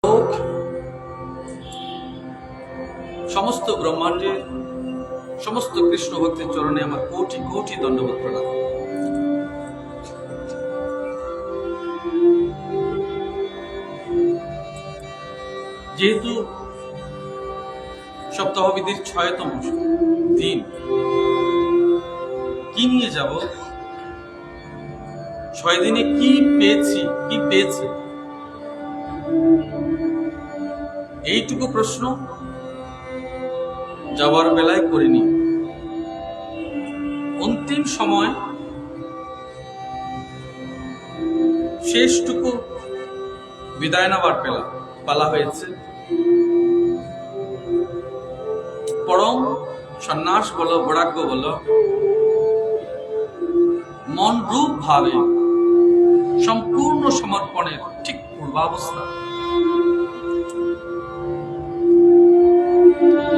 লোক সমস্ত ব্রহ্মাণ্ডের সমস্ত কৃষ্ণ ভক্তের চরণে আমার কোটি কোটি দণ্ডবোধ প্রণাম। যেহেতু সপ্তাহবিধির ৬তম দিন, কি নিয়ে যাব, ৬ দিনে কি পেয়েছি এইটুকু প্রশ্ন যাবার বেলায় করিনি। অন্তিম সময় শেষটুকু বিদায় নেবার পালা হয়েছে। পরম সন্ন্যাস বলো, বৈরাগ্য বলো, মন রূপ ভাবে সম্পূর্ণ সমর্পণের ঠিক পূর্বাবস্থা।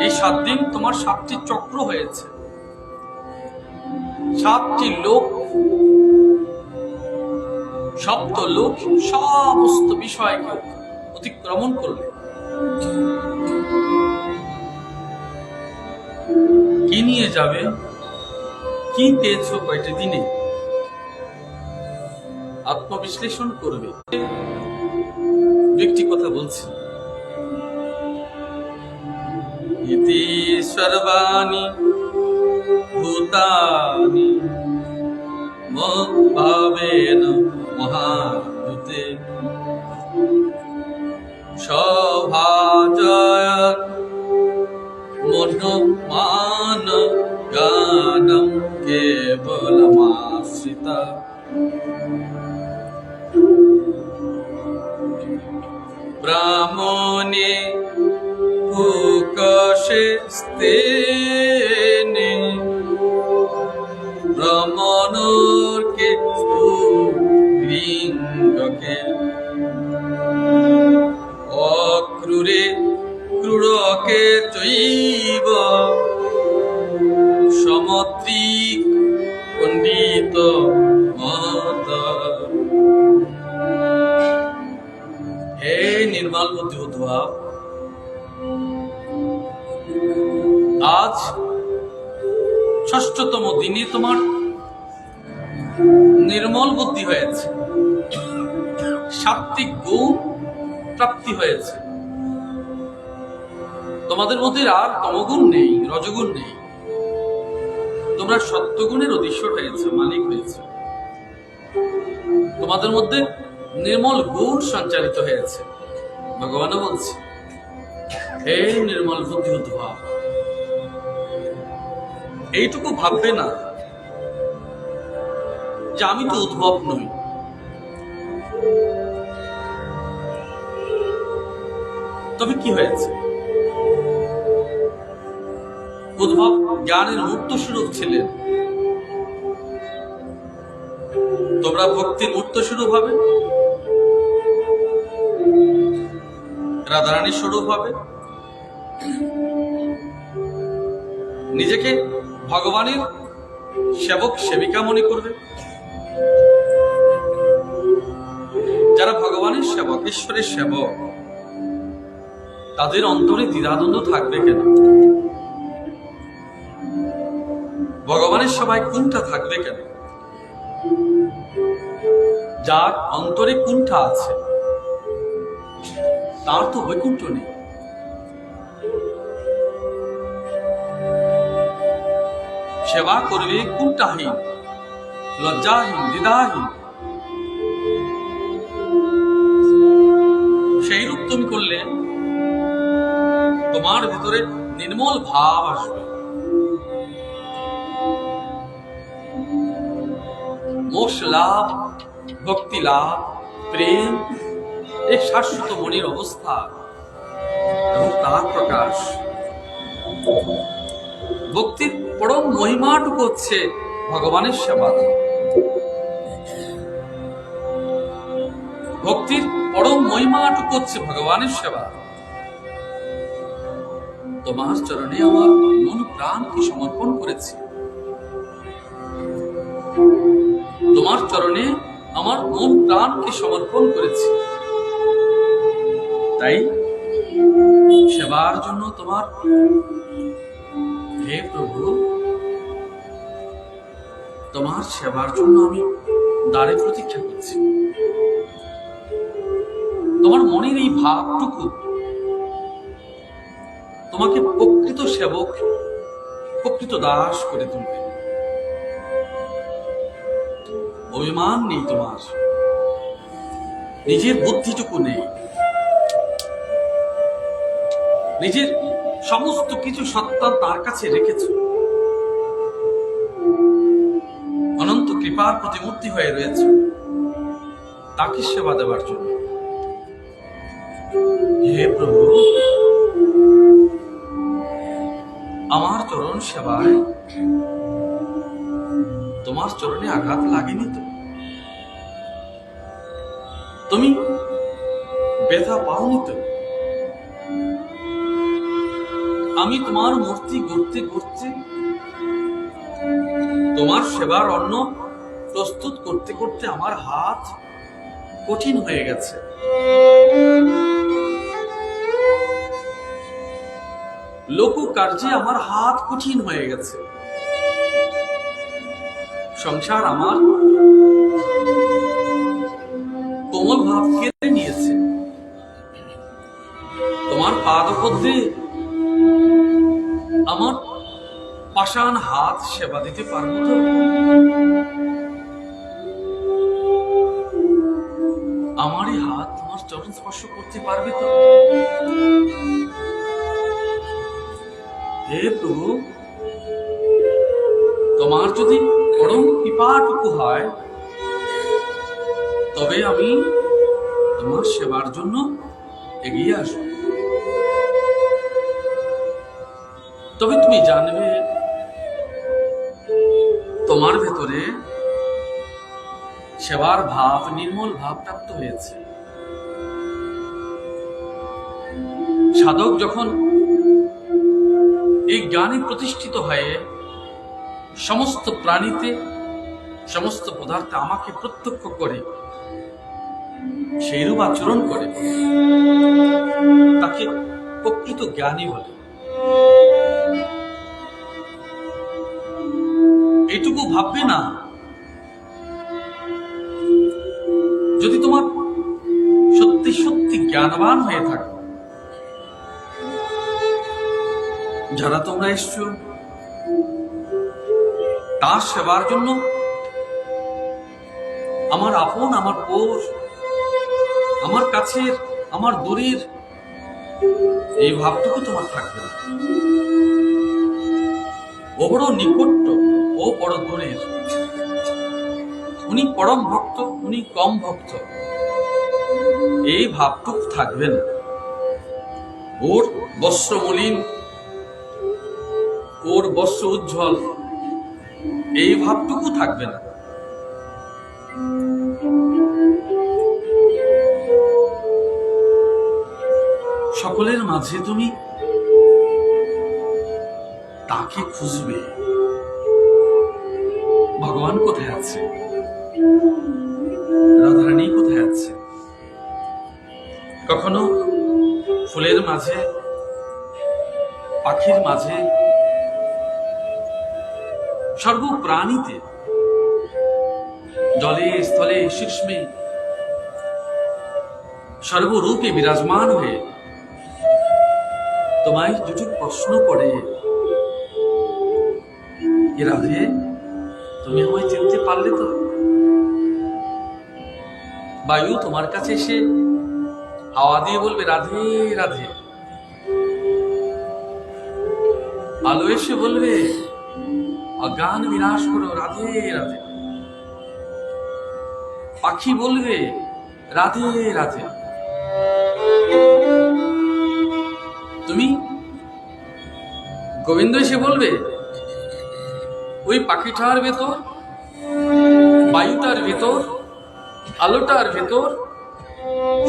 এই ৭ দিন তোমার ৭টি চক্র হয়েছে, ৭টি লোক, সপ্ত লোক, সমস্ত বিষয়কে অতিক্রমণ করলে কি নিয়ে যাবে, কি পেয়েছো কয়টি দিনে, আত্মবিশ্লেষণ করবে। একটি কথা বলছি, ইতি সর্বাণি ভূতানি মদ্ভাবেন মহাভূতে সভাজয় মনোমান গানম কেবলমাশ্রিতা। ব্রাহ্মণে ভূকশে স্তেনে ব্রাহ্মণকে লিঙ্গকে অক্রুরে ক্রূরকে চৈব সমত্রিক পণ্ডিত মত। হে নির্মল বুদ্ধি উদ্ভব, আজ ৬তম দিনে তোমার নির্মল বুদ্ধি হয়েছে, সাত্ত্বিক গুণ প্রাপ্তি হয়েছে। তোমাদের মধ্যে আর তমগুণ নেই, রজগুণ নেই, তোমরা সত্যগুণের অধীশ্বর হয়েছে, মালিক হয়েছে। তোমাদের মধ্যে নির্মল গুণ সঞ্চারিত হয়েছে। ভগবানও বলছে, হে নির্মল বুদ্ধি উদ্ভব, এইটুকু ভাববে না যে আমি তো উদ্ভব নই। তবে কি হয়েছে? উদ্ভব জ্ঞানের মূর্ত স্বরূপ ছিলেন, তোমরা ভক্তির মূর্ত স্বরূপ হবে, রাধারানীর স্বরূপ হবে, নিজেকে ভগবানের সেবক সেবিকা মনে করবে। যারা ভগবানের সেবক, ঈশ্বরের সেবক, তাদের অন্তরে দ্বিধাদ্বন্দ্ব থাকবে কেন? ভগবানের সেবায় কুণ্ঠা থাকবে কেন? যার অন্তরে কুণ্ঠা আছে তার তো বৈকুণ্ঠ নেই। সেবা করবে কুণ্ঠাহীন, লজ্জাহীন, দ্বিধাহীন। সেই রূপ তুমি করলে তোমার ভিতরে নির্মল ভাব আসবে, মোক্ষ লাভ, ভক্তি লাভ, প্রেম, এক শাশ্বত মনির অবস্থা এবং তার প্রকাশ। ভক্তির পরম মহিমাটুকু হচ্ছে ভগবানের সেবা। ভক্তির পরম মহিমাটুকু হচ্ছে ভগবানের সেবা। তোমার চরণে আমার মন প্রাণকে সমর্পণ করেছি, তোমার চরণে আমার মন প্রাণকে সমর্পণ করেছি। তাই সেবার জন্য তোমার, হে প্রভু, তোমার সেবার জন্য আমি দ্বারে প্রতীক্ষা করছি। তোমার মনের এই ভাবটুকু তোমাকে প্রকৃত সেবক, প্রকৃত দাস করে তুলবে। অভিমান নেই তোমার, নিজের বুদ্ধিটুকু নেই, নিজের সমস্ত কিছু সত্তা তার কাছে রেখেছ, অনন্ত কৃপার প্রতিমূর্তি হয়ে রয়েছে তাকে সেবা দেওয়ার জন্য। হে প্রভু, আমার চরণ সেবায় তোমার চরণে আঘাত লাগেনি তো? তুমি ব্যথা পাওনি তো? আমি তোমার মূর্তি গড়তে গড়তে, তোমার সেবার অন্ন প্রস্তুত করতে করতে আমার হাত কঠিন হয়ে গেছে। লোক কার্যে আমার হাত কঠিন হয়ে গেছে। সংসার আমার কোমল ভাব কেড়ে নিয়েছে। তোমার পাদপদ্মে আমার পাষাণ হাত সেবা দিতে পারবো তো? আমারই হাত তোমার চরণ স্পর্শ করতে পারবে তো? হে প্রভু, তোমার যদি পরম কৃপাটুকু হয় তবে আমি তোমার সেবার জন্য এগিয়ে আসব। তবে তুমি জানবে তোমার ভেতরে সেবার ভাব, নির্মল ভাব প্রাপ্ত হয়েছে। সাধক যখন এই জ্ঞানে প্রতিষ্ঠিত হয়ে সমস্ত প্রাণীতে, সমস্ত পদার্থে আমাকে প্রত্যক্ষ করে সেইরূপ আচরণ করে, তাকে প্রকৃত জ্ঞানী বলে। এটুকু ভাববে না, যদি তোমার সত্যি সত্যি জ্ঞানবান হয়ে থাকো। যারা তোমরা এসছো তার সেবার জন্য, আমার আপন, আমার পর, আমার কাছের, আমার দূরের, এই ভাবটুকু তোমার থাকবে না। ও বড় নিকট, ও বড় দূরের, উনি পরম ভক্ত, উনি কম ভক্ত, এই ভাবটুকু থাকবে না। ওর বস্ত্র মলিন, ওর বস্ত্র উজ্জ্বল, এই ভাবটুকু থাকবে না। সকলের মাঝে তুমি তাকে খুঁজবে। ভগবান কোথায় আছে, রাধারানী কোথায় আছে? কখনো ফুলের মাঝে, পাখির মাঝে, সর্বপ্রাণীতে, জলে স্থলে সূক্ষ্মে সর্বরূপে বিরাজমান হয়ে তোমায় দুটো প্রশ্ন করে, রাধে, তুমি আমায় চিনতে পারলে তো? বায়ু তোমার কাছে এসে হাওয়া দিয়ে বলবে রাধে রাধে, আলো এসে বলবে অজ্ঞান বিনাশ করো রাধে রাধে, পাখি বলবে রাধে রাধে। তুমি গোবিন্দ এসে বলবে ওই পাখিটার ভেতর, বায়ুটার ভেতর, আলোটার ভেতর,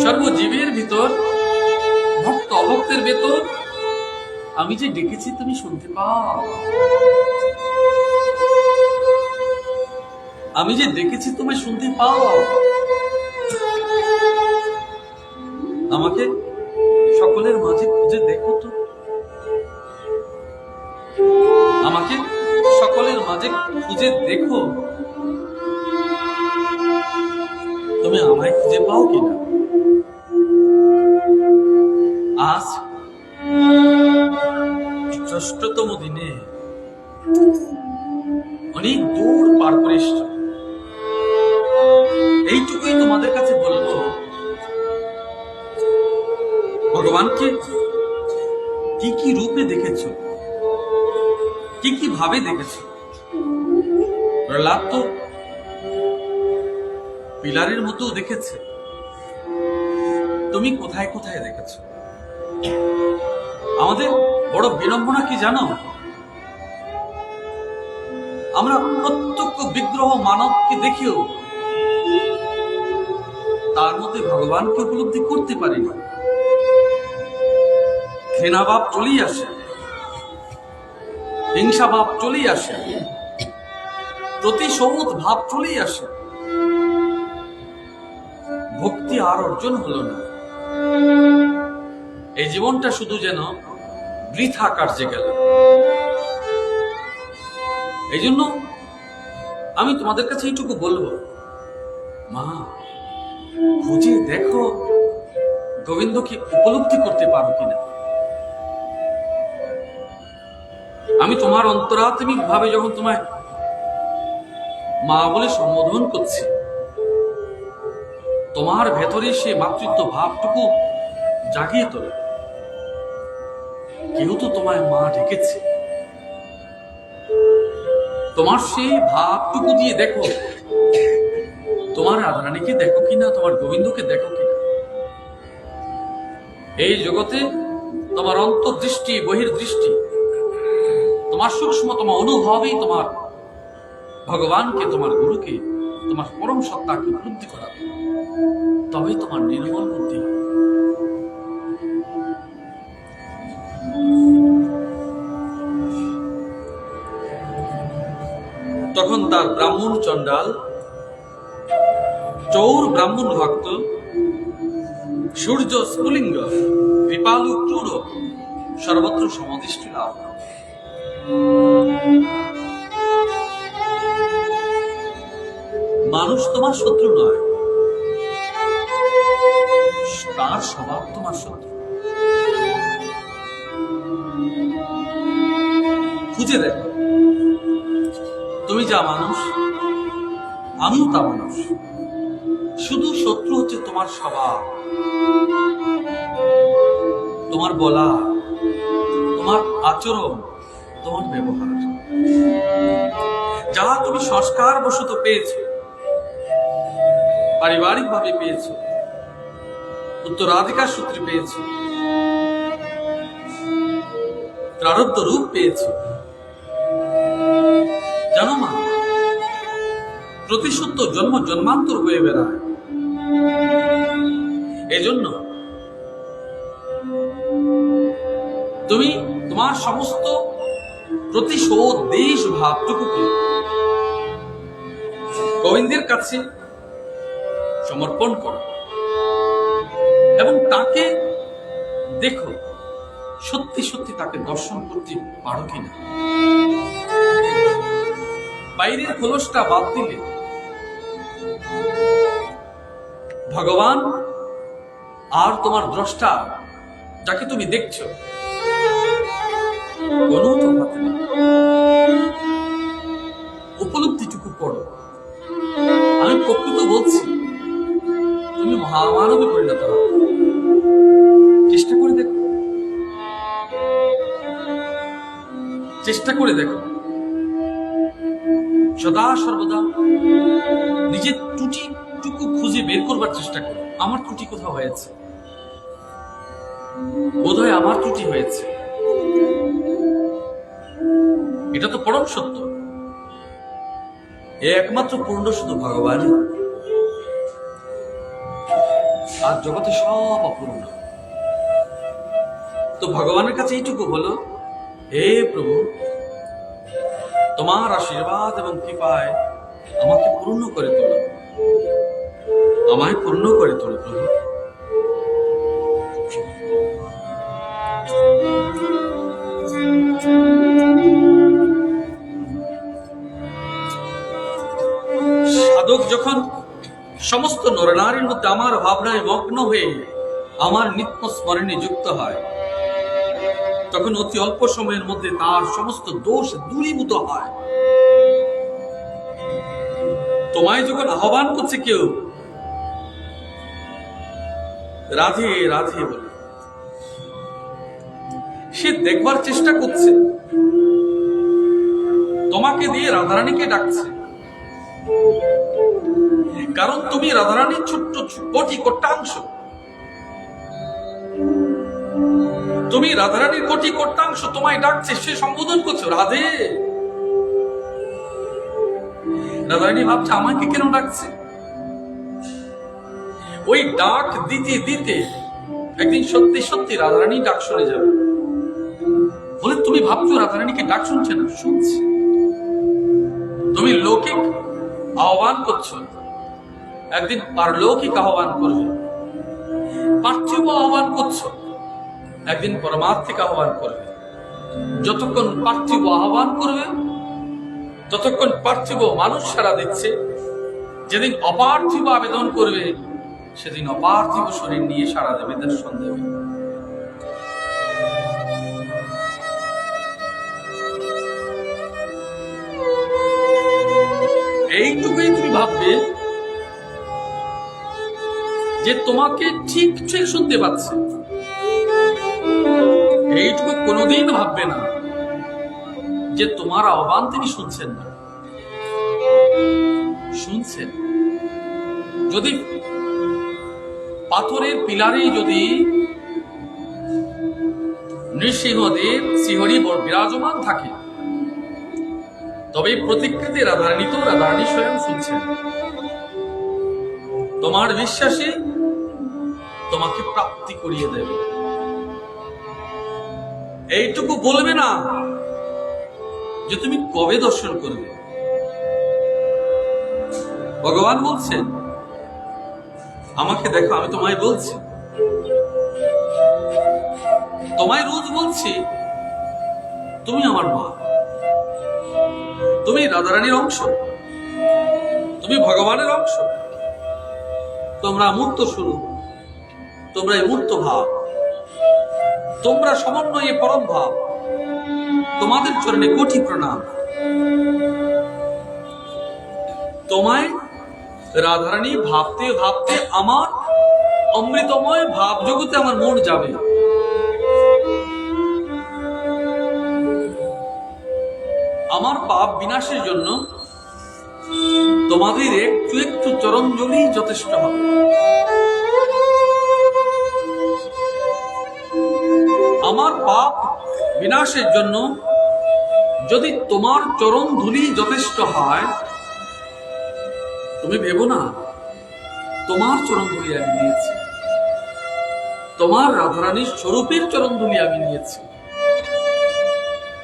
সর্বজীবের ভিতর, ভক্ত অভক্তের ভেতর আমি যে ডেকেছি তুমি শুনতে পাও। আমি যে ডেকেছি তুমি শুনতে পাও। আমাকে সকলের মাঝে খুঁজে দেখো তো, আমাকে সকলের মাঝে খুঁজে দেখো, তুমি আমায় খুঁজে পাও কিনা। আজ ষষ্ঠতম দিনে অনেক দূর পার করে এসছো। এইটুকুই তোমাদের কাছে বলবো, ভগবানকে কি কি রূপে দেখেছো, কি কি ভাবে দেখেছো। প্রহ্লাদ তো পিলারের মতো দেখেছে, তুমি কোথায় কোথায় দেখেছো। আমাদের বড় বিড়ম্বনা কি জানো, আমরা প্রত্যক্ষ বিগ্রহ মানবকে দেখিও তার মধ্যে ভগবানকে উপলব্ধি করতে পারি না। ঘৃণাভাব চলেই আসে, হিংসাভাব চলেই আসে, প্রতিশোধ ভাব চলেই আসে, ভক্তি আর অর্জন হলো না। এই জীবনটা শুধু যেন বৃথা কার্যে গেল। এই জন্য আমি তোমাদের কাছে এইটুকু বলবো, মা খুঁজে দেখো গোবিন্দকে উপলব্ধি করতে পারো কিনা। আমি তোমার অন্তরাত্মিক ভাবে যখন তোমায় মা বলে সম্বোধন করছি, তোমার ভেতরে সে মাতৃত্ব ভাবটুকু জাগিয়ে তোলো। কেউ তো তোমায় মা ডেকেছে, তোমার সেই ভাবটুকু দিয়ে দেখো, তোমার রাধারানীকে দেখো কিনা, তোমার গোবিন্দকে দেখো কিনা। এই জগতে তোমার অন্তর্দৃষ্টি বহির্দৃষ্টি, তোমার সূক্ষ্মতম অনুভবই তোমার ভগবানকে, তোমার গুরুকে, তোমার পরম সত্তাকে উপলব্ধি করাবে। তবেই তোমার নির্মল বুদ্ধি হবে। তখন তার ব্রাহ্মণ চণ্ডাল, চৌর ব্রাহ্মণ ভক্ত, সূর্য স্ফুলিঙ্গ, কৃপালু ক্রূর সর্বত্র সমাদিষ্ট লাভ। মানুষ তোমার শত্রু নয়, তার স্বভাব তোমার শত্রু। খুঁজে দেখো, তুমি যা মানুষ আমিও তা মানুষ, শুধু শত্রু হচ্ছে তোমার স্বভাব, তোমার বলা, তোমার আচরণ, তোমার ব্যবহার, যা তুমি সংস্কার বশত পেয়েছো, পারিবারিক ভাবে পেয়েছো, উত্তরাধিকার সূত্রে পেয়েছো, প্রারব্ধ রূপ পেয়েছো। জানো মা, প্রতিশোধ তো জন্ম জন্মান্তর হয়ে বেড়ায়। এজন্য তুমি তোমার সমস্ত প্রতিশোধ দেশ ভাবটুকুকে গোবিন্দের কাছে সমর্পণ করো এবং তাকে দেখো সত্যি সত্যি তাকে দর্শন করতে পারো কিনা। বাইরের খোলসটা বাদ দিলে ভগবান আর তোমার দ্রষ্টা যাকে তুমি দেখছো কোনো তফাৎ নেই। উপলব্ধিটুকু করো। আমি প্রকৃত বলছি, তুমি মহামানবে পরিণত হবে। চেষ্টা করে দেখো, চেষ্টা করে দেখো। সদা সর্বদা নিজের ত্রুটিটুকু খুঁজে বের করবার চেষ্টা করো। আমার ত্রুটি কোথাও হয়েছে, বোধহয় আমার ত্রুটি হয়েছে, এটা তো পরম সত্য। একমাত্র পূর্ণ শুধু ভগবানই, আর জগতে সব অপূর্ণ। তো ভগবানের কাছে এইটুকু বলো, হে প্রভু, তোমার আশীর্বাদ এবং কৃপায় আমাকে পূর্ণ করে তোলো, আমায় পূর্ণ করে তোলো প্রভু। যখন সমস্ত নরনারীর মধ্যে আমার ভাবনায় মগ্ন হয়ে আমার নিত্য স্মরণে যুক্ত হয়, তখন অতি অল্প সময়ের মধ্যে তার সমস্ত দোষ দূরীভূত হয়। তোমায় যখন আহ্বান করছে কেউ রাধে রাধে বলে, সে দেখবার চেষ্টা করছে তোমাকে দিয়ে রাধারানীকে ডাকছে, কারণ তুমি রাধারানীর ছোট্ট কোটি কোট্টাংশ। তুমি রাধারানীর কোটি কোট্টাংশ, তোমায় ডাকছে, সে সম্বোধন করছো রাধে। রাধারানী ভাবছে আমাকে কেন ডাকছে। ওই ডাক দিতে দিতে একদিন সত্যি সত্যি রাধারানী ডাক শুনে যাবে। বলে তুমি ভাবছো রাধারানীকে ডাক শুনছে না, শুনছে। তুমি লৌকিক আহ্বান করছো, একদিন পারলৌকিক আহ্বান করবে। পার্থিব আহ্বান করছো, একদিন পরমার্থিক আহ্বান করবে। যতক্ষণ পার্থিব আহ্বান করবে, ততক্ষণ পার্থিব মানুষ সাড়া দিচ্ছে। যেদিন অপার্থিব আবেদন করবে, সেদিন অপার্থিব শরীর নিয়ে সাড়া দেবে, দর্শন দেবে। এইটুকুই তুমি ভাববে যে তোমাকে ঠিক ঠিক শুনতে পাচ্ছে। এইটুকু কোনোদিন ভাববে না যে তোমার আহ্বান তিনি শুনছেন না। শুনছেন। যদি পাথরের পিলারে যদি নৃসিংহদেব শ্রীহরি বিরাজমান থাকে, তবে প্রতিকৃতি রাধারানী তো রাধারানী স্বয়ং শুনছেন। তোমার বিশ্বাসে তোমাকে প্রাপ্তি করিয়ে দেবে। এইটুকু বলবে না যে তুমি কবে দর্শন করবে। ভগবান বলছেন আমাকে দেখো, আমি তোমায় বলছি, তোমায় রোজ বলছি তুমি আমার মা, তুমি রাধারানীর অংশ, তুমি ভগবানের অংশ। তোমরা মূর্ত স্বরূপ, তোমরা মূর্ত ভাব, তোমরা সমন্বয়ে পরম ভাব। তোমাদের চরণে কোটি প্রণাম। তোমায় রাধারানী ভাবতে ভাবতে আমার অমৃতময় ভাব জগতে আমার মন যাবে। আমার পাপ বিনাশের জন্য তোমাদের একটু একটু চরণজলি যথেষ্ট হবে। আমার পাপ বিনাশের জন্য যদি তোমার চরণ ধুলি যথেষ্ট হয়, তুমি ভেবো না তোমার চরণ ধুলি আমি নিয়েছি, তোমার রাধারানীর স্বরূপের চরণ ধুলি আমি নিয়েছি।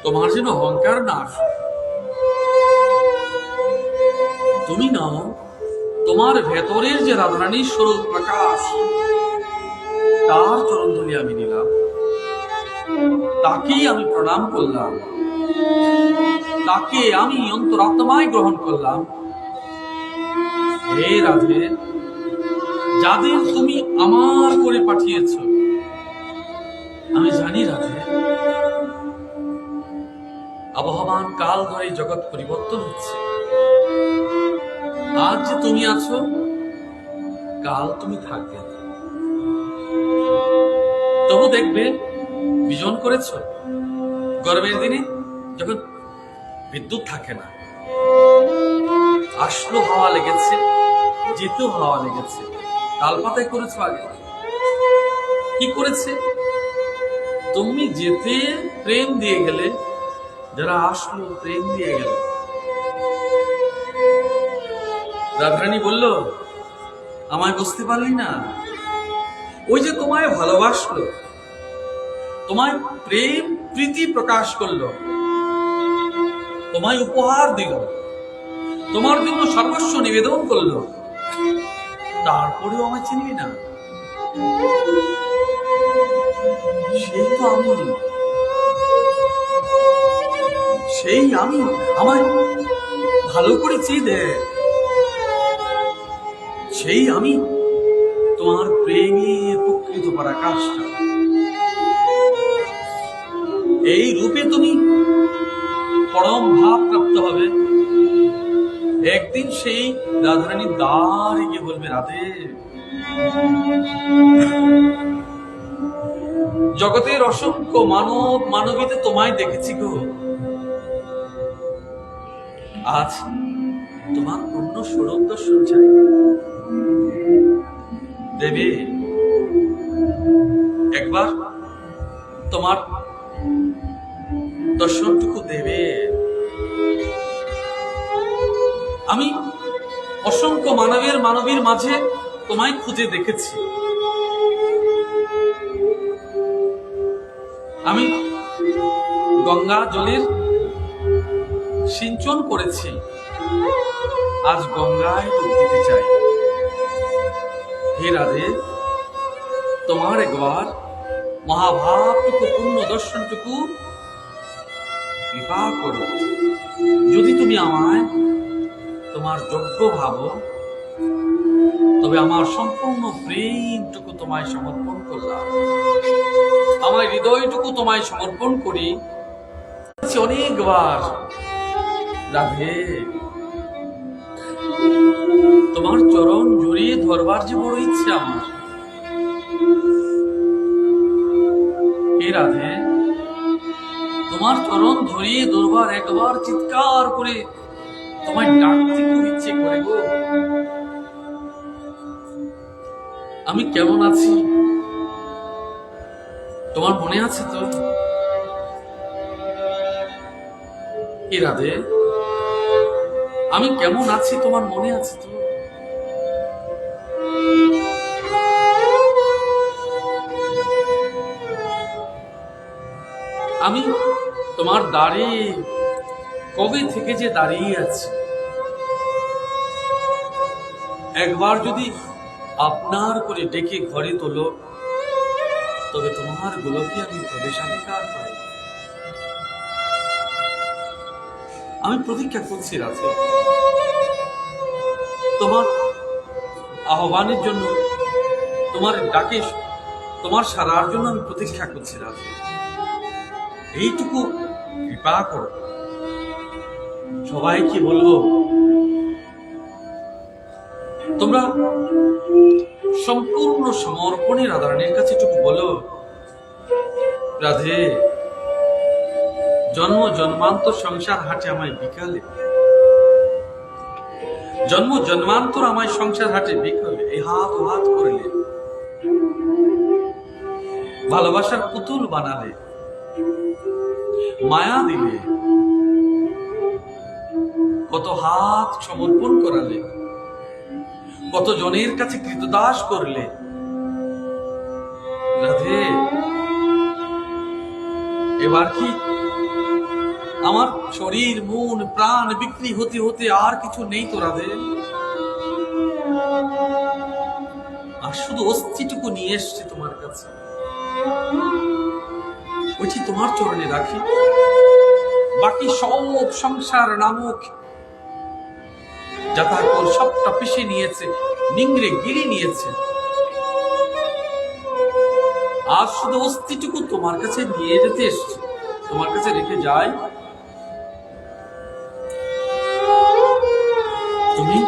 তোমার যেন অহংকার না আসে। তুমি নাও তোমার ভেতরের যে রাধারানীর স্বরূপ প্রকাশ, তার চরণ ধুলি আমি নিলাম, তাকেই আমি প্রণাম করলাম, তাকে আমি অন্তরাত্মায় গ্রহণ করলাম। হে রাধে, যাদের তুমি আমার করে পাঠিয়েছ, আমি জানি রাধে আবহমান কাল ধরে জগৎ পরিবর্তন হচ্ছে। আজ যে তুমি আছো, কাল তুমি থাকবে। তবু দেখবে বিজন করেছ গরমের দিনে যখন বিদ্যুৎ থাকে না, আসলো হাওয়া লেগেছে, যেতেও হাওয়া লেগেছে, তালপাতায় করেছো আগে কি করেছে? তুমি যেতে প্রেম দিয়ে গেলে, যারা আসলো প্রেম দিয়ে গেল। রাধারানী বলল আমায় বুঝতে পারলি না? ওই যে তোমায় ভালোবাসলো, তোমায় প্রেম প্রীতি প্রকাশ করলো, তোমায় উপহার দিল, তোমার জন্য সর্বস্ব নিবেদন করলো, তারপরেও আমায় চিনলি না? সেই তো আমি, সেই আমি। আমায় ভালো করে চিনে, সেই আমি তোমার প্রেমে প্রকৃত পরাকাষ্ঠা। এই রূপে তুমি পরম ভাব প্রাপ্ত হবে। একদিন সেই রাধারানীর দ্বারে গিয়ে বলবে, রাধে, জগতের অসংখ্য মানব মানবীতে তোমায় দেখেছি গো, আজ তোমার পূর্ণ স্বরূপ দর্শন চাই। দেবে একবার তোমার দর্শনটুকু দেবে। আমি অসংখ্য মানবীর মাঝে তোমায় খুঁজে দেখেছি। আমি গঙ্গা জলের সিঞ্চন করেছি, আজ গঙ্গায় ডুব দিতে চাই। হে রাধে, তোমার একবার মহাভাবটুকু পূর্ণ দর্শনটুকু কৃপা করো। যদি তুমি আমায় তোমার যোগ্য ভাবো, তবে আমার সম্পূর্ণ প্রেমটুকু তোমায় সমর্পণ করলাম। আমার হৃদয়টুকু তোমায় সমর্পণ করি অনেকবার। রাধে, তোমার চরণ জড়িয়ে ধরবার যে বড় ইচ্ছে আমার। হে রাধে, তোমার চরণ ধরিয়ে ধরবার, একবার চিৎকার করে তোমায় ডাকতে খুব ইচ্ছে করে গো। আমি কেমন আছি তোমার মনে আছে তো? হে রাধে, আমি কেমন আছি তোমার মনে আছে তো? আমি তোমার দ্বারে কবে থেকে যে দাঁড়িয়ে আছি। একবার যদি আপনার করে ডেকে ঘরে তোলো, তবে তোমার গোলকে আমি প্রবেশাধিকার পাই। আমি প্রতীক্ষা করছি রাধে, তোমার আহ্বানের জন্য, তোমার ডাকে, তোমার সারার জন্য আমি প্রতীক্ষা করছি রাধে। এইটুকু কৃপা করো। সবাইকে বলবো, তোমরা সম্পূর্ণ সমর্পণে রাধারানীর কাছে একটু বলো, রাধে, জন্ম জন্মান্তর সংসার হাটে আমায় বিকালে, জন্ম জন্মান্তর আমায় সংসার হাটে বিকালে এই হাত ও হাত করলে, ভালোবাসার পুতুল বানালে, মায়া দিলে, কত হাত সমর্পণ করালে, কত জনের কাছে কৃতদাস করলে। রাধে, এবার কি আমার শরীর মন প্রাণ বিক্রি হতে হতে আর কিছু নেই তো রাধে? আর শুধু অস্থিটুকু নিয়ে এসছি তোমার কাছে, বলছি তোমার চরণে রাখি। বাকি সব সংসার নামক যাতার পর সবটা পিষে নিয়েছে, নিংড়ে গিরি নিয়েছে। আর শুধু অস্থিটুকু তোমার কাছে নিয়ে যেতে এসছি, তোমার কাছে রেখে যাই। তুমি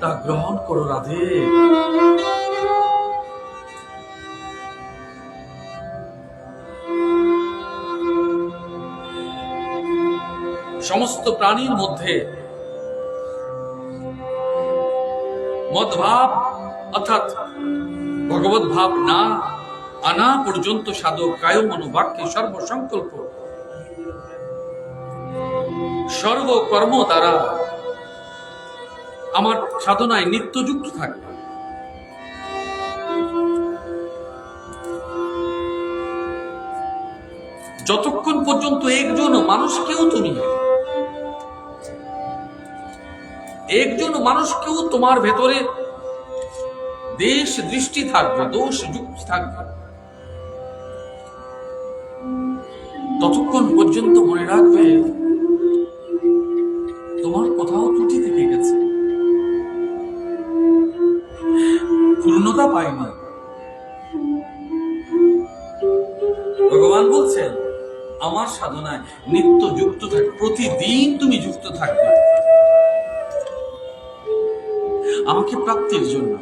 তা গ্রহণ করো রাধে। সমস্ত প্রাণীর মধ্যে মদভাব অর্থাৎ ভগবত ভাব না আনা পর্যন্ত সাধক কায় মনোবাক্যে সর্বসংকল্প সর্বকর্ম দ্বারা আমার সাধনায় নিত্যযুক্ত থাকবে। যতক্ষণ পর্যন্ত একজন মানুষকেও তোমার ভেতরে দেশ দৃষ্টি থাকবে, দোষ যুক্তি থাকবে, ততক্ষণ পর্যন্ত মনে রাখবে তোমার কোথাও ত্রুটি থেকে গেছে। ভগবান বলছেন আমার সাধনায় নিত্য যুক্ত থাকবে, প্রতিদিন তুমি যুক্ত থাকবে আমাকে প্রাপ্তির জন্য।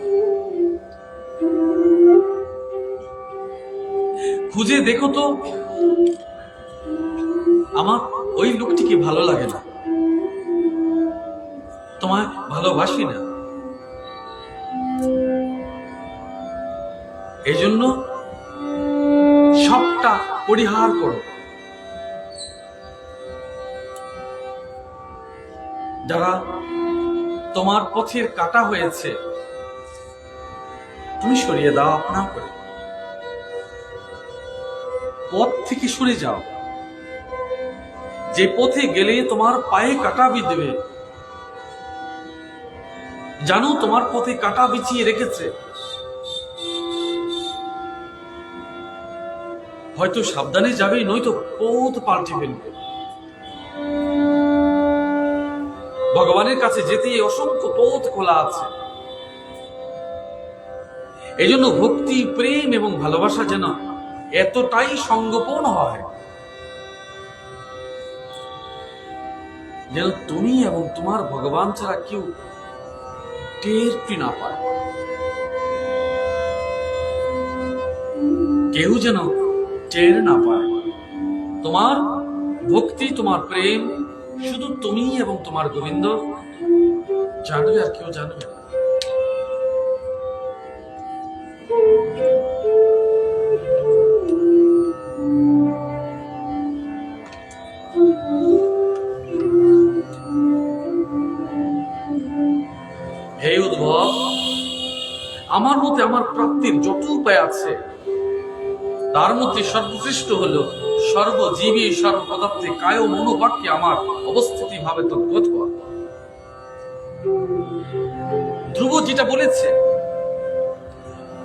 খুঁজে দেখো তো আমার ওই লোকটিকে ভালো লাগে না, তোমায় ভালোবাসি না, এজন্য সবটা পরিহার করো। যারা তোমার পথের কাটা হয়েছে তুমি সরিয়ে দাও আপনা করে, পথ থেকে সরে যাও। যে পথে গেলে তোমার পায়ে কাটা বিঁধবে, জানো তোমার পথে কাটা বিছিয়ে রেখেছে, হয়তো সাবধানে যাবে, নয়তো পথ পাল্টে ফেলবে। ভগবানের কাছে যেতে অসংখ্য পথ খোলা আছে। এই জন্য ভক্তি, প্রেম এবং ভালোবাসা যেন এতটাই সঙ্গোপন হয় যেন তুমি এবং তোমার ভগবান ছাড়া কেউ টেরটি না পায়। কেউ যেন টের না পায় তোমার ভক্তি, তোমার প্রেম শুধু তুমি এবং তোমার গোবিন্দ জানবে, আর কেউ জানবে না। হে উদ্ভব, আমার মতে আমার প্রাপ্তির যত উপায় আছে তার মধ্যে সর্বশ্রেষ্ঠ হলো সর্বজীবী সর্বপদার্থে কায় মনোবাক্যে আমার অবস্থিতি ভাবে তদ্গত হওয়া। ধ্রুব যেটা বলেছে,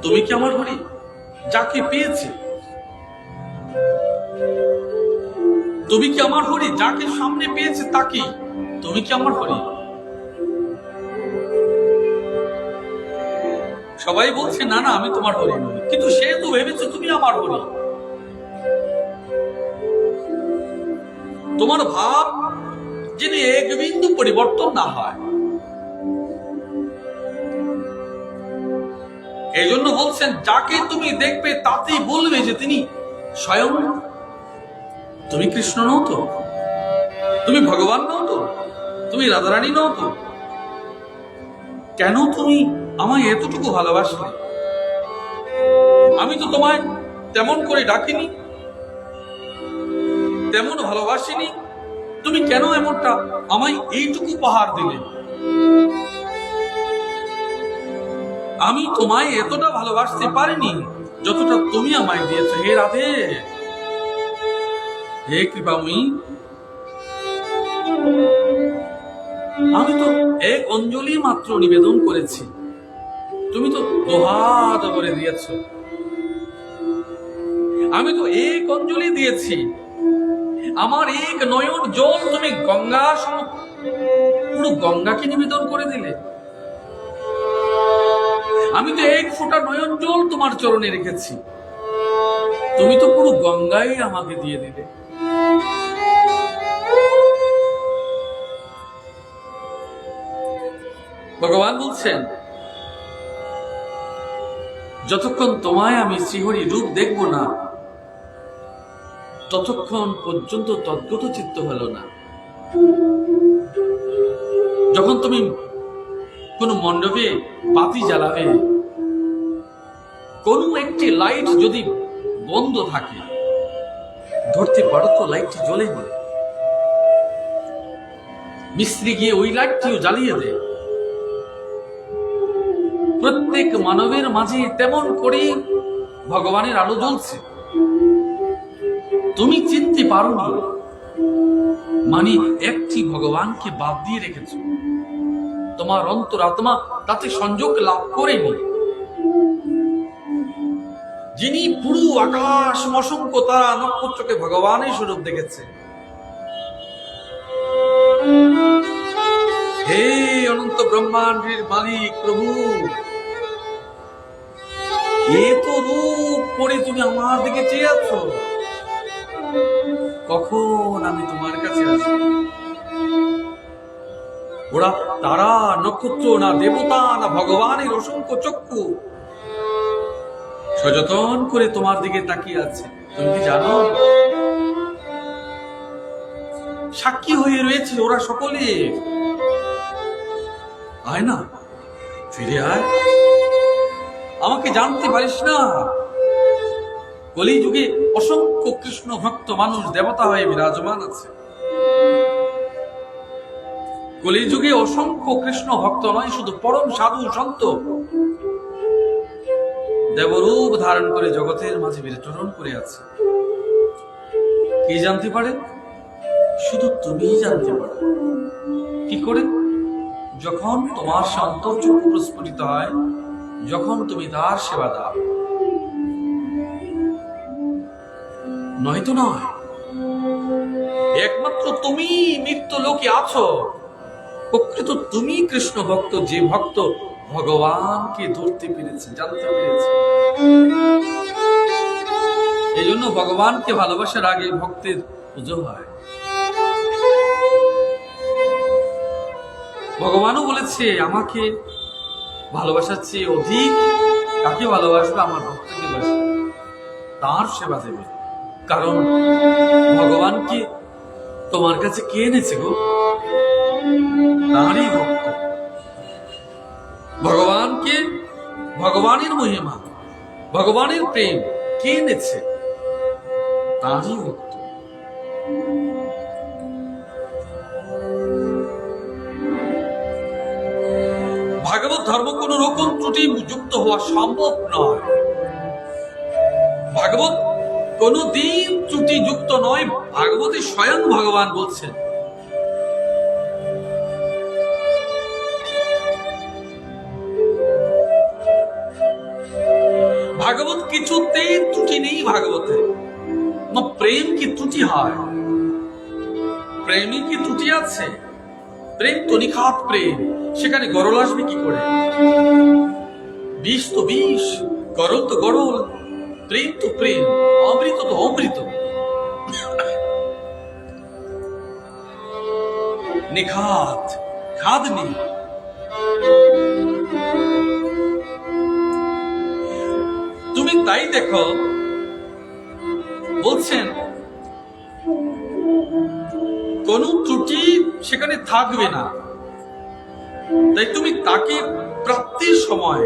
তুমি কি আমার হরি? যাকে পেয়েছে তুমি কি আমার হরি? যাকে সামনে পেয়েছে তাকে তুমি কি আমার হরি? সবাই বলছে না না আমি তোমার হরি নই, কিন্তু সে তো ভেবেছে তুমি আমার হরি। তোমার ভাব যিনি এক বিন্দু পরিবর্তন না হয়, এই জন্য বলছেন যাকে তুমি দেখবে তাতেই বলবে যে তিনি স্বয়ং। তুমি কৃষ্ণ নও তো, তুমি ভগবান নও তো, তুমি রাধারানী নও তো, কেন তুমি আমায় এতটুকু ভালোবাসলে? আমি তো তোমায় তেমন করে ডাকিনি, তেমন ভালোবাসিনি, তুমি কেন এমনটা আমায় এইটুকু উপহার দিলে? আমি তোমায় এতটা ভালোবাসতে পারিনি যতটা তুমি আমায় দিয়েছো। হে রাধে, হে কৃপাময়ী, আমি তো এক অঞ্জলি মাত্র নিবেদন করেছি, তুমি তো দুহাত ভরে দিয়েছ। আমি তো এক অঞ্জলি দিয়েছি, আমার এক নয়ন জল তুমি গঙ্গা পুরো গঙ্গাকে নিবেদন করে দিলে। আমি তো এক ফোঁটা নয়ন জল তোমার চরণে রেখেছি, তুমি তো পুরো গঙ্গাই আমাকে দিয়ে দিলে। ভগবান বলছেন যতক্ষণ তোমায় আমি শ্রীহরি রূপ দেখব না ততক্ষণ পর্যন্ত তদ্গত চিত্ত হলো না। যখন তুমি কোন মণ্ডপে বাতি জ্বালাবে, কোন একটি লাইট যদি বন্ধ থাকে, ধরতে পারো তো লাইটটি জ্বলেনি, মিস্ত্রি গিয়ে ওই লাইটটিও জ্বালিয়ে দেয়। প্রত্যেক মানবের মাঝে তেমন করে ভগবানের আলো জ্বলছে, তুমি চিনতে পারোনি, মানে একটি ভগবানকে বাদ দিয়ে রেখেছ। তোমার অন্তরাত্মা তাতে সংযোগ লাভ করেনি। যিনি পুরো আকাশ অসংখ্য তারা নক্ষত্রকে ভগবানের স্বরূপ দেখেছে। হে অনন্ত ব্রহ্মাণ্ডের মালিক প্রভু, এত রূপ করে তুমি আমার দিকে চেয়ে আছো, কখন আমি তোমার কাছে আসব? ওরা তারা, নক্ষত্র, না দেবতা, না ভগবানের অসংখ্য চক্ষু সযতন করে তোমার দিকে তাকিয়ে আছে। তুমি কি জানো? সাক্ষী হয়ে রয়েছে ওরা সকলে। আয় না, ফিরে আয়। আমাকে জানতে পারিস না? কলিযুগে অসংখ্য কৃষ্ণ ভক্ত মানুষ দেবতা হয়ে বিরাজমান আছে। কলিযুগে অসংখ্য কৃষ্ণ ভক্ত নয়, শুধু পরম সাধু সন্ত দেবরূপ ধারণ করে জগতের মাঝে বিচরণ করে আছে। কে জানতে পারে? শুধু তুমিই জানতে পারো। কি করে? যখন তোমার সে অন্তর্চক্ষু প্রস্ফুটিত হয়, যখন তুমি তার সেবা দাও। নয়তো নয়, একমাত্র তুমি মৃত্যু লোকে আছো। প্রকৃত তুমি কৃষ্ণ ভক্ত, যে ভক্ত ভগবানকে ধরতে পেরেছে, জানতে পেরেছে। এই জন্য ভগবানকে ভালোবাসার আগে ভক্তের পুজো হয়। ভগবানও বলেছে, আমাকে ভালোবাসার চেয়ে অধিক কাকে ভালোবাসবে? আমার ভক্তকে বাসবে, তার সেবা দেবে। কারণ ভগবানকে তোমার কাছে কে এনেছে গো? তারই ভক্ত। ভগবানকে, ভগবানের মহিমা, ভগবানের প্রেম কে এনেছে? তারই ভক্ত। ভাগবত ধর্ম কোন রকম ত্রুটি যুক্ত হওয়া সম্ভব নয়। ভাগবত কোন দিন ত্রুটি যুক্ত নয়। ভাগবতে স্বয়ং ভগবান বলছেন, ভাগবত কিছুতেই ত্রুটি নেই। ভাগবতে প্রেম কি ত্রুটি হয়? প্রেমী কি ত্রুটি আছে? প্রেম তো নিখাত প্রেম, সেখানে গরল আসবে কি করে? বিষ তো বিষ, গরল তো গরল, প্রেম তো প্রেম, অমৃত তো অমৃত। নিখাত, খাদ নেই। তুমি তাই দেখো, বলছেন কোন ত্রুটি সেখানে থাকবে না। তাই তুমি তাকে প্রাপ্তির সময়,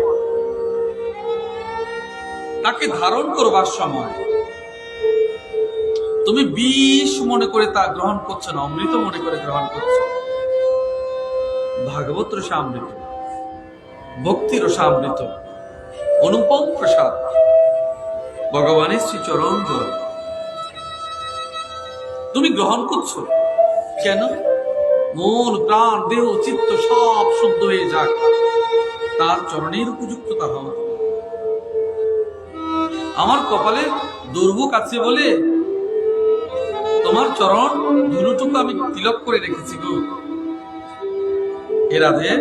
তাকে ধারণ করবার সময় তুমি বিষ মনে করে তা গ্রহণ করছো না, অমৃত মনে করে গ্রহণ করছো। ভাগবত রসামৃত, ভক্তি রসামৃত, অনুপম প্রসাদ, ভগবানের শ্রী চরণ জল তুমি গ্রহণ করছো। কেন? মন, প্রাণ, দেহ, চিত্ত সব শুদ্ধ হয়ে যাক, তার চরণের উপযুক্ততা হওয়া। আমার কপালে দুর্ভোগ আছে বলে তোমার চরণ ধুলোটুকু আমি তিলক করে রেখেছি গো। এ রাধে,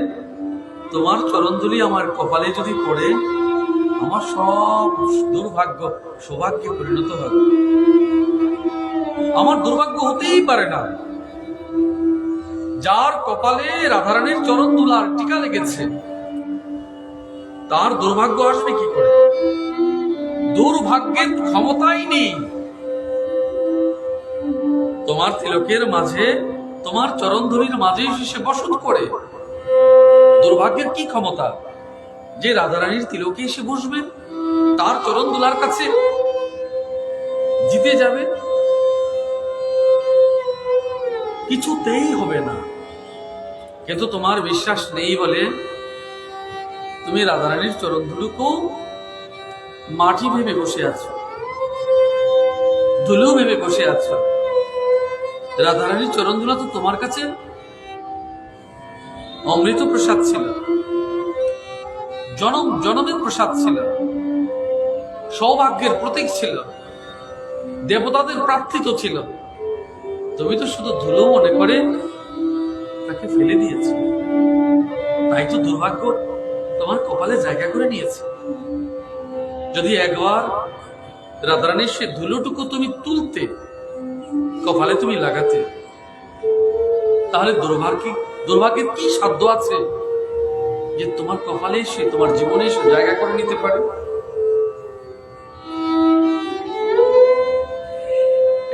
তোমার চরণ ধুলি আমার কপালে যদি পড়ে, আমার সব দুর্ভাগ্য সৌভাগ্যে পরিণত হবে। আমার দুর্ভাগ্য হতেই পারে না। যার কপালে রাধারানীর চরণ ধুলার টিকা লেগেছে, তার দুর্ভাগ্য আসবে কি করে? দুর্ভাগ্যের ক্ষমতাই নেই। তোমার তিলকের মাঝে, তোমার চরণধুলির মাঝে সে বসত করে। দুর্ভাগ্যের কি ক্ষমতা যে রাধারানীর তিলকে এসে বসবে, তার চরণ ধুলার কাছে জিতে যাবে? কিছুতেই হবে না। কিন্তু তোমার বিশ্বাস নেই বলে তুমি রাধারানীর চরণ ধুলুকেও মাটি ভেবে বসে আছো, ধুলো ভেবে বসে আছো। রাধারানীর চরণ ধুলা তো তোমার কাছে অমৃত প্রসাদ ছিল, জনম জনমের প্রসাদ ছিল, সৌভাগ্যের প্রতীক ছিল, দেবতাদের প্রার্থিত ছিল। তুমি তো শুধু ধুলো মনে করে তাকে ফেলে দিয়েছে। তাই তো দুর্ভাগ্য তোমার কপালে জায়গা করে নিয়েছে। যদি একবার রাধারানীর সে ধুলোটুকু তুমি তুলতে, কপালে তুমি লাগাতে, তাহলে দুর্ভাগ্যের কি সাধ্য আছে যে তোমার কপালে এসে, তোমার জীবনে এসে জায়গা করে নিতে পারে?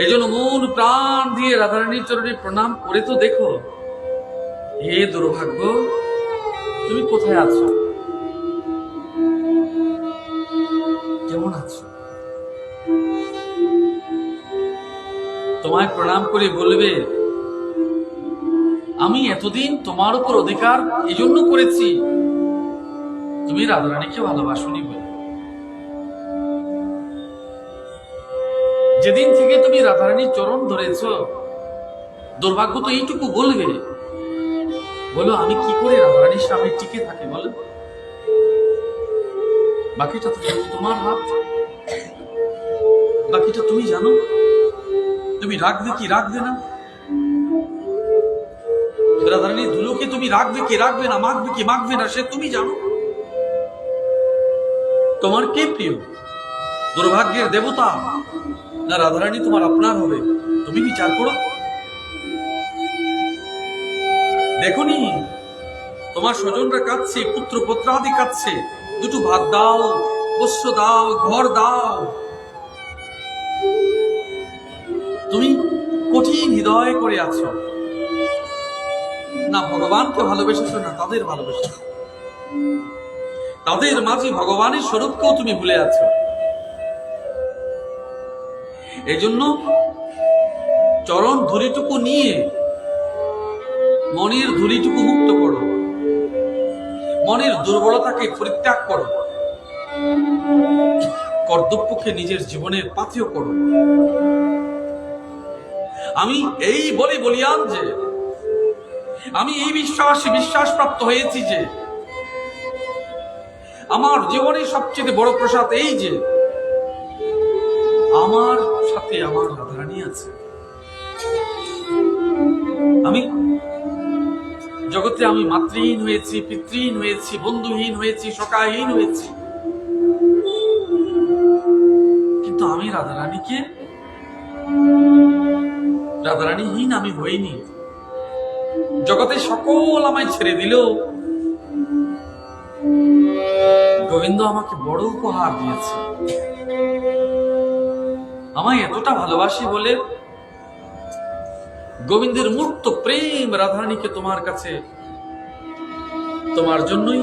এই জন্য মন প্রাণ দিয়ে রাধারানীর চরণে প্রণাম করে তো দেখো, হে দুর্ভাগ্য, তুমি কোথায় আছো, কেমন আছো? তোমায় প্রণাম করে বলবে, আমি এতদিন তোমার উপর অধিকার এই জন্য করেছি, তুমি রাধারানীকে ভালোবাসোনি বলে। যেদিন থেকে তুমি রাধারানীর চরণ ধরেছ, দুর্ভাগ্য তো এইটুকু বলবে, বলো আমি কি করে রাধারানীর সামনে টিকে থাকি বলো? বাকিটা তো তোমার হাত, বাকিটা তুমি জানো। তুমি রাখবে কি রাখবে না, রাধারানীর ধুলোকে তুমি রাখবে কি রাখবে না, মাখবে কি মাখবে না, সে তুমি জানো। তোমার কে প্রিয়, দুর্ভাগ্যের দেবতা না রাধারানী তোমার আপনার হবে? তুমি বিচার করো। দেখুনি তোমার স্বজনরা কাঁদছে, পুত্র পুত্রাদি কাঁদছে, দুটো ভাত দাও, বস্ত্র দাও, ঘর দাও। তুমি কঠিন হৃদয় করে আছো, না ভগবানকে ভালোবেসেছো না তাদের ভালোবেসেছো, তাদের মাঝে ভগবানের স্বরূপকেও তুমি ভুলে আছো। এই জন্য চরণ ধুলিটুকু নিয়ে মনের ধুলিটুকু মুক্ত করো, মনের দুর্বলতাকে পরিত্যাগ করো, কর্তব্যকে নিজের জীবনের পাথেয় করো। আমি এই বলিয়ান যে আমি এই বিশ্বাস প্রাপ্ত হয়েছি যে আমার জীবনের সবচেয়ে বড় প্রসাদ এই যে আমার সাথে আমার রাধারানী আছে। আমি জগতে আমি মাতৃহীন হয়েছি, পিতৃহীন হয়েছি, বন্ধুহীন হয়েছি, সখাহীন হয়েছি, কিন্তু আমি রাধারানীহীন আমি হইনি। জগতে সকল আমায় ছেড়ে দিল, গোবিন্দ আমাকে বড় উপহার দিয়েছে। আমায় এতটা ভালোবাসি বলে গোবিন্দের মূর্ত প্রেম রাধারানীকে তোমার কাছে, তোমার জন্যই,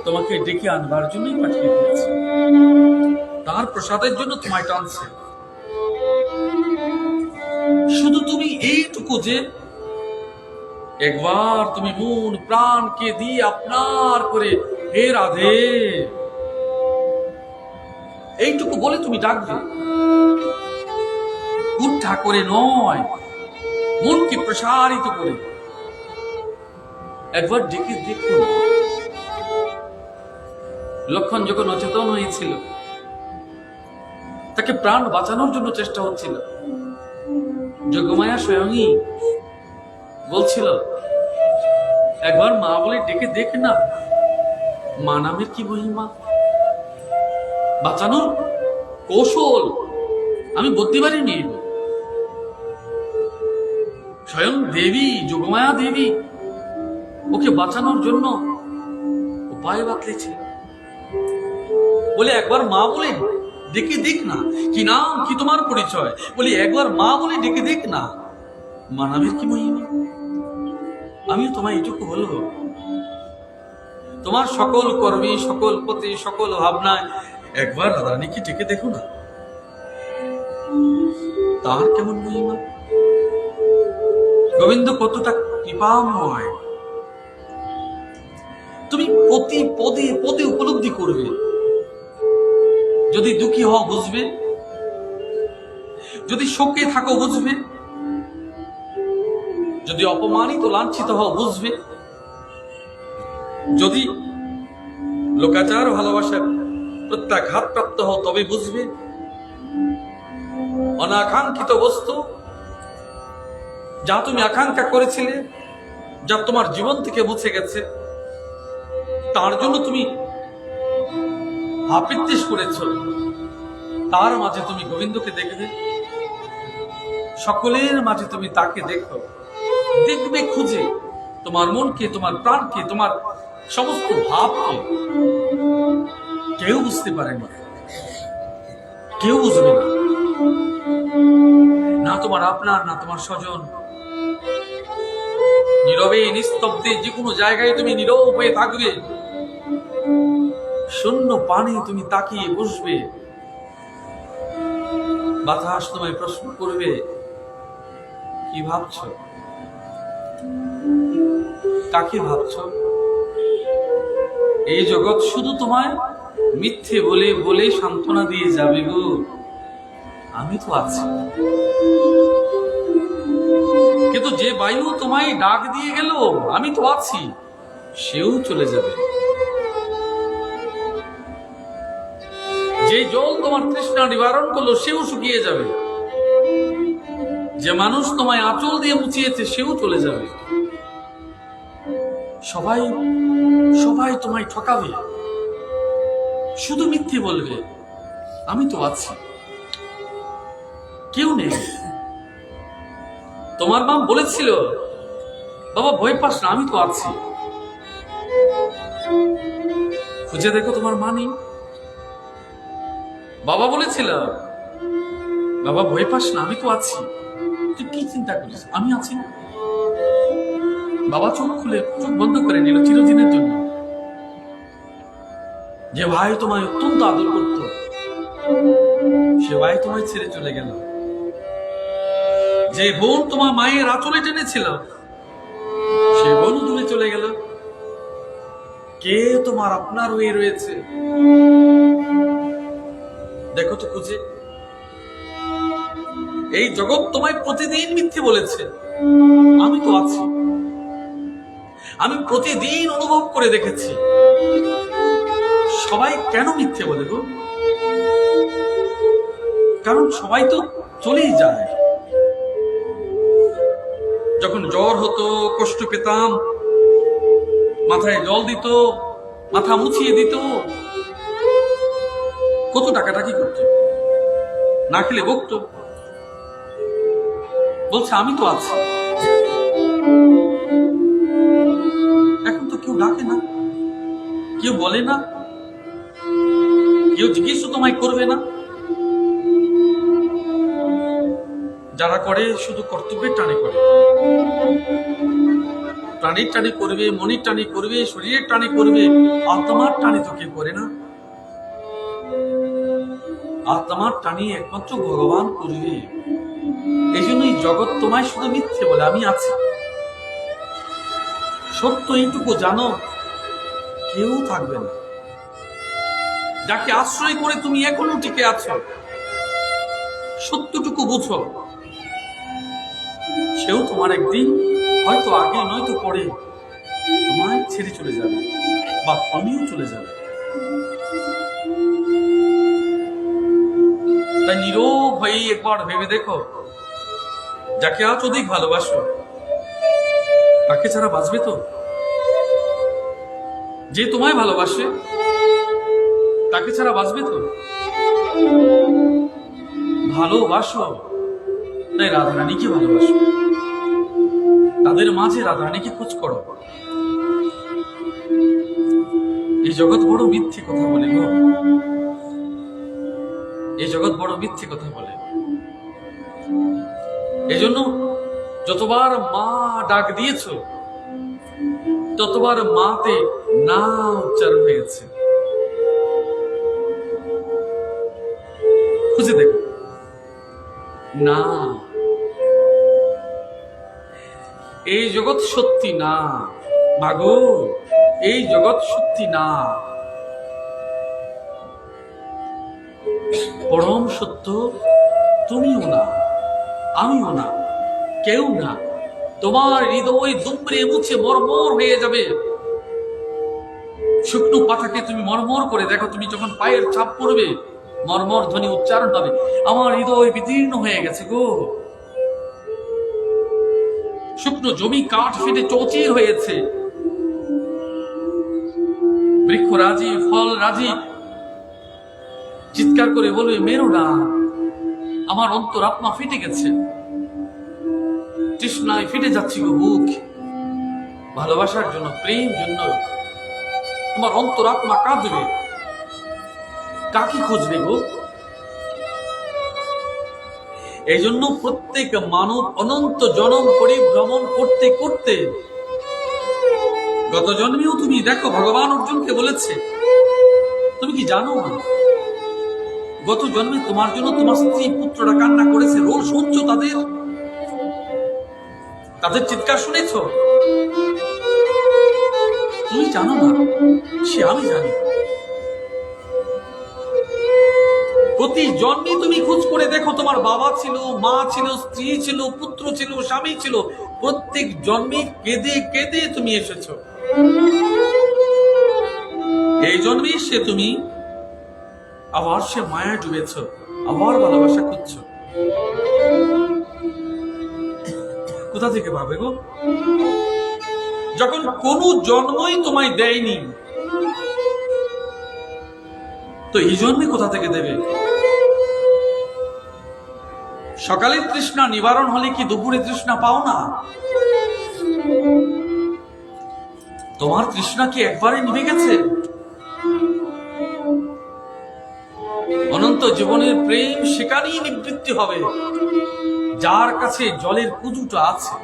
তোমাকে ডেকে আনবার জন্যই পাঠিয়ে দিয়েছে, তার প্রসাদের জন্য তোমায় টানছে। শুধু তুমি এইটুকু যে একবার তুমি মন প্রাণকে দিয়ে আপনার করে হে রাধে এইটুকু বলে তুমি ডাকবে, উঠা করে নয়, মনকে প্রসারিত করে একবার ডেকে দেখুন। লক্ষণ যখন অচেতন হয়েছিল, তাকে প্রাণ বাঁচানোর জন্য চেষ্টা হচ্ছিল, যোগমায়া স্বয়ংই বলছিল একবার মা বলে ডেকে দেখ না, মা নামের কি মহিমা, বাঁচানোর কৌশল আমি বলতে পারিনি। স্বয়ং দেবী, যোগমায়া দেবী ওকে বাঁচানোর জন্য উপায় বাতলেছে, বলে একবার মা বলে ডেকে দেখ না, কি নাম কি তোমার পরিচয়, বলি একবার মা বলে ডেকে দেখ না, মা নামের কি মহিমা। আমিও তোমায় এটুকু বলবো, তোমার সকল কর্মী, সকল পথে, সকল ভাবনায় একবার রাধারানীকে ডেকে দেখো না, তার কেমন মহিমা, গোবিন্দ কতটা কৃপাময় তুমি প্রতি পদে পদে উপলব্ধি করবে। যদি দুঃখী হও বুঝবে, যদি শোকে থাকো বুঝবে, যদি অপমানিত লাঞ্ছিত হও বুঝবে, যদি লোকাচার ভালোবাসার প্রত্যাঘাত প্রাপ্ত হও তবে বুঝবে। অনাকাঙ্ক্ষিত বস্তু যা তুমি আকাঙ্ক্ষা করেছিলে, যা তোমার জীবন থেকে মুছে গেছে, তার জন্য তুমি হাপিত্যেশ করেছ, তার মাঝে তুমি গোবিন্দকে দেখবে। সকলের মাঝে তুমি তাকে দেখো, দেখবে খুঁজে তোমার মনকে, তোমার প্রাণকে, তোমার সমস্ত ভাবকে। কেউ বুঝতে পারেনি, কেউ বুঝবে না, না তোমার আপনার, না তোমার স্বজন। নীরবে নিস্তব্ধে যে কোনো জায়গায় তুমি নীরব হয়ে থাকবে, শূন্য পানে তুমি তাকিয়ে বসবে। বাতাস তোমায় প্রশ্ন করবে, কি ভাবছ, কাকে ভাবছ? এই জগৎ শুধু তোমায় মিথ্যে বলে বলে সান্ত্বনা দিয়ে যাবে গো, আমি তো আছি। কিন্তু যে বায়ু তোমায় ডাক দিয়ে গেল, আমি তো আছি, সেও চলে যাবে। যে জল তোমার তৃষ্ণা নিবারণ করলো, সেও শুকিয়ে যাবে। যে মানুষ তোমায় আঁচল দিয়ে মুছিয়েছে, সেও চলে যাবে। সবাই সবাই তোমায় ঠকাবে, শুধু মিথ্যে বলবে, আমি তো আছি, কেউ নেই। তোমার মা বলেছিল, বাবা ভয় পাস না, আমি তো আছি। খুঁজে দেখো, তোমার মা নেই। বাবা বলেছিল, বাবা ভয় পাস না, আমি তো আছি। তুই কি চিন্তা করিস, আমি আছি না। বাবা চোখ খুলে, চোখ বন্ধ করে নিল চিরদিনের জন্য। যে ভাই তোমায় অত্যন্ত আদর করত, সে ভাই তোমায় ছেড়ে চলে গেল। যে বোন তোমার মায়ের আঁচলে টেনেছিল, সে বোন দূরে চলে গেল। কে তোমার আপনার হয়ে রয়েছে, দেখো তো খুঁজে। এই জগৎ তোমায় প্রতিদিন মিথ্যে বলেছে, আমি তো আছি। আমি প্রতিদিন অনুভব করে দেখেছি, সবাই কেন মিথ্যে বলে গো? কারণ সবাই তো চলেই যায়। যখন জ্বর হতো, কষ্ট পেতাম, মাথায় জল দিত, মাথা মুছিয়ে দিত, কত টাকাটাকি করতো, না খেলে বকতো, বলছে আমি তো আছি। এখন তো কেউ ডাকে না, কেউ বলে না, কেউ জিজ্ঞেস তোমায় করবে না। যারা করে শুধু কর্তব্যের টানে করে, প্রাণীর টানে করবে, মনের টানে করবে, শরীরের টানে করবে, আত্মার টানে তো কেউ করে না। আত্মার টানে একমাত্র ভগবান করবে। এই জন্যই জগৎ তোমায় শুধু মিথ্যে বলে, আমি আছি। সত্য এইটুকু জানো, কেউ থাকবে না। যাকে আশ্রয় করে তুমি এখনো টিকে আছো, সত্যটুকু বুঝো, সেও তোমার একদিন, হয়তো আগে নয়তো পরে, তোমায় ছেড়ে চলে যাবে, বা তুমিও চলে যাবে। তাই নীরব হয়ে একবার ভেবে দেখো, যাকে আজ অধিক ভালোবাসো, তাকে ছাড়া বাঁচবে তো? যে তোমায় ভালোবাসে, তাকে ছাড়া বাঁচবে তো? ভালোবাসো, তাই রাধারানীকে ভালোবাসো, তাদের মাঝে রাধারানীকে খোঁজ করো। এই জগৎ বড় মিথ্যে কথা বলে গো, এই জগৎ বড় মিথ্যে কথা বলে। এজন্য যতবার মা ডাক দিয়েছ, ততবার মাতে না উচ্চারণ হয়েছে। খুঁজে দেখো, না, এই জগৎ সত্যি না মাগো, এই জগৎ সত্যি না। পরম সত্য তুমিও না, আমিও না, কেউ না। তোমার হৃদয় দুমড়ে মুছে মরমর হয়ে যাবে। শুকনো পাতাকে তুমি মরমর করে দেখো, তুমি যখন পায়ের ছাপ পড়বে, মরমর ধ্বনি উচ্চারণ হবে। আমার হৃদয় বিদীর্ণ হয়ে গেছে গো। শুকনো জমি কাঠ ফেটে চৌচির হয়েছে, বৃক্ষ রাজি, ফল রাজি, চিৎকার করে বলবে মেরো না, আমার অন্তর আত্মা ফেটে গেছে। তৃষ্ণায় ফেটে যাচ্ছি গো বুক, ভালোবাসার জন্য, প্রেম জন্য। তোমার অন্তরাত্মা কাঁদবে, কাকে খুঁজবে গো? এই জন্য প্রত্যেক মানব অনন্ত জনম পরিভ্রমণ করতে করতে, গত জন্মেও তুমি দেখো ভগবান অর্জুনকে বলেছে, তুমি কি জানো না গত জন্মে তোমার জন্য তোমার স্ত্রী পুত্ররা কান্না করেছে, রোল শুনছো তাদের চিৎকার শুনেছ? তুমি জানো না, সে আমি জানি। প্রতি জন্মে তুমি খোঁজ করে দেখো, তোমার বাবা ছিল, মা ছিল, স্ত্রী ছিল, পুত্র ছিল, স্বামী ছিল, প্রত্যেক জন্মে কেঁদে কেঁদে তুমি এসেছো। এই জন্মে তুমি আবার সে মায়া ডুবেছ, আবার ভালোবাসা খুঁজছো। কোথা থেকে পাবে গো? যখন কোন জন্মই তোমায় দেয়নি, তো এই জন্মে কোথা থেকে দেবে? সকালের তৃষ্ণা নিবারণ হলে কি দুপুরে তৃষ্ণা পাও না? তোমার তৃষ্ণা কি একবারে নিভে গেছে? অনন্ত জীবনের প্রেম সেখানেই নিবৃত্তি হবে যার কাছে জলের কুজুটা আছে,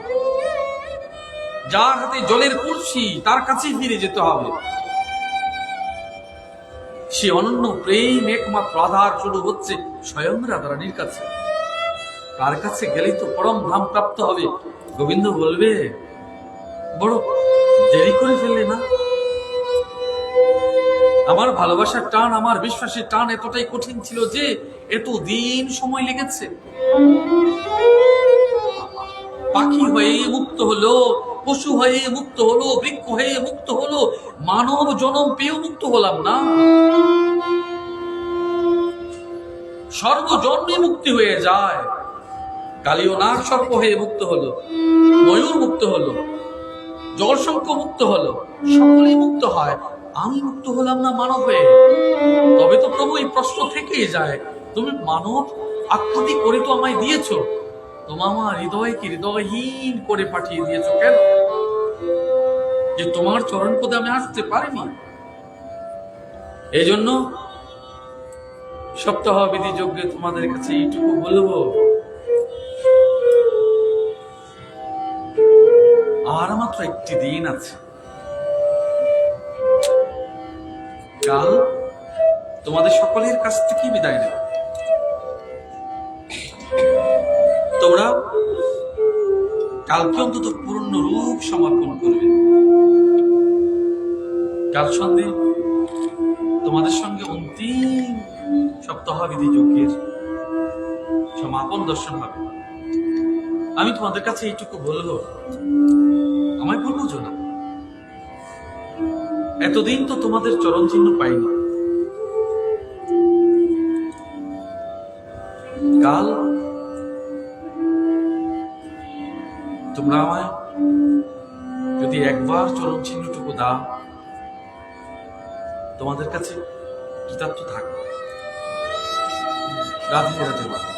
যার হাতে জলের কলসি, তার কাছে ফিরে যেতে হবে। সে অনন্য প্রেম একমাত্র আধার শুরু হচ্ছে স্বয়ং রাধারানীর কাছে। তার কাছে গেলেই তো পরম ধাম প্রাপ্ত হবে। গোবিন্দ বলবে, বড় দেরি করে ফেললে না? আমার ভালোবাসার টান, আমার বিশ্বাসের টান এতটাই কঠিন ছিল যে এত দিন সময় লেগেছে। পাখি হয়ে মুক্ত হলো, পশু হয়ে মুক্ত হলো, বৃক্ষ হয়ে মুক্ত হলো, মানব জনম পেয়েও মুক্ত হলাম না। সর্বজন্মে মুক্তি হয়ে যায়। কালীয় নাগ সর্প হয়ে মুক্ত হলো, ময়ূর মুক্ত হলো, জলশঙ্খ মুক্ত হলো, সকলেই মুক্ত হয়। আমি মুক্ত হলাম না মানব হয়ে? তবে তো প্রভু এই প্রশ্ন থেকেই যায়, তুমি মানব আকৃতি করে তো আমায় দিয়েছ, তোমার আমার হৃদয়কে হৃদয়হীন করে পাঠিয়ে দিয়েছ কেন? যে তোমার চরণ পদে আমি আসতে পারিনি। এই জন্য সপ্তাহ বিধি যজ্ঞে তোমাদের কাছে এইটুকু বলবো, আর মাত্র একটি দিন আছে। কাল তোমাদের সকলের কাছ থেকে বিদায় নেব। তোমরা কালকে অন্তত পূর্ণ রূপ সমর্পণ করবে। কাল সন্ধ্যে তোমাদের সঙ্গে অন্তিম সপ্তাহবিধি যজ্ঞের সমাপন দর্শন হবে। আমি তোমাদের কাছে এইটুকু বলবো, আমায় ভুল বুঝো না। এতদিন তো তোমাদের চরণ চিহ্ন পাইনি। কাল তোমরা আমায় যদি একবার চরণ চিহ্নটুকু দাও, তোমাদের কাছে কৃতার্থ থাকবে। রাধে রাধে।